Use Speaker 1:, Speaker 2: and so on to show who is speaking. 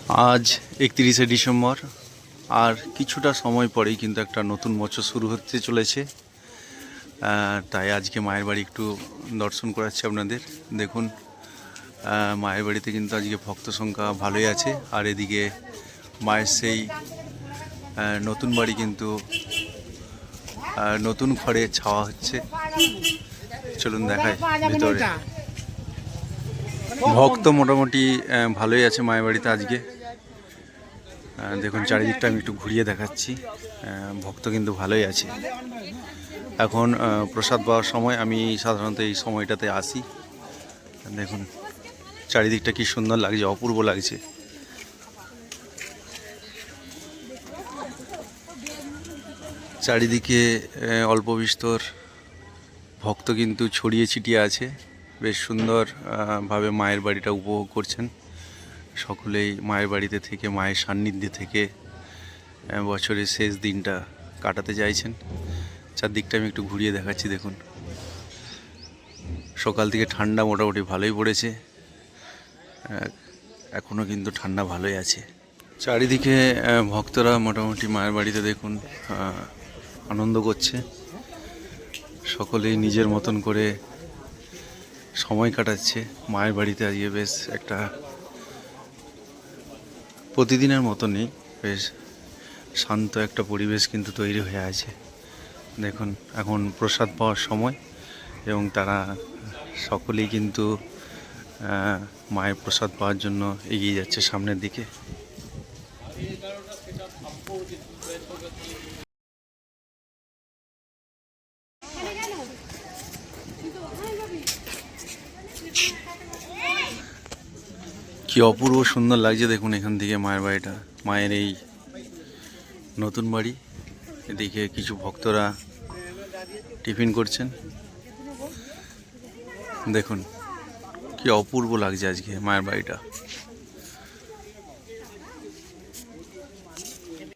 Speaker 1: আজ 31শে ডিসেম্বর, আর কিছুটা সময় পরেই কিন্তু একটা নতুন বছর শুরু হতে চলেছে। তাই আজকে মায়ের বাড়ি একটু দর্শন করাচ্ছি আপনাদের। দেখুন, মায়ের বাড়িতে কিন্তু আজকে ভক্ত সংখ্যা ভালোই আছে। আর এদিকে মায়ের সেই নতুন বাড়ি কিন্তু নতুন ঘরে ছাওয়া হচ্ছে। চলুন দেখাই ভিতরে। ভক্ত মোটামুটি ভালোই আছে মায়ের বাড়িতে আজকে। দেখুন চারিদিকটা আমি একটু ঘুরিয়ে দেখাচ্ছি। ভক্ত কিন্তু ভালোই আছে। এখন প্রসাদ পাওয়ার সময়, আমি সাধারণত এই সময়টাতে আসি। দেখুন চারিদিকটা কি সুন্দর লাগছে, অপূর্ব লাগছে। চারিদিকে অল্প বিস্তর ভক্ত কিন্তু ছড়িয়ে ছিটিয়ে আছে। বেশ সুন্দর ভাবে মায়ের বাড়িটা উপভোগ করছেন। সকলেই মায়ের বাড়িতে থেকে, মায়ের সান্নিধ্যে থেকে বছরের শেষ দিনটা কাটাতে চাইছেন। চারদিকটা আমি একটু ঘুরিয়ে দেখাচ্ছি। দেখুন সকাল থেকে ঠান্ডা মোটামুটি ভালোই পড়েছে, এখনও কিন্তু ঠান্ডা ভালোই আছে। চারিদিকে ভক্তরা মোটামুটি মায়ের বাড়িতে দেখুন আনন্দ করছে। সকলেই নিজের মতন করে সময় কাটাচ্ছে মায়ের বাড়িতে। আজকে বেশ একটা প্রতিদিনের মতনই বেশ শান্ত একটা পরিবেশ কিন্তু তৈরি হয়ে আছে। দেখুন এখন প্রসাদ পাওয়ার সময়, এবং তারা সকলেই কিন্তু মায়ের প্রসাদ পাওয়ার জন্য এগিয়ে যাচ্ছে সামনের দিকে। কি অপূর্ব সুন্দর লাগছে দেখুন এখান থেকে মায়ের বাড়িটা, মায়ের এই নতুন বাড়ি। এদিকে কিছু ভক্তরা টিফিন করছেন। দেখুন কি অপূর্ব লাগছে আজকে মায়ের বাড়িটা।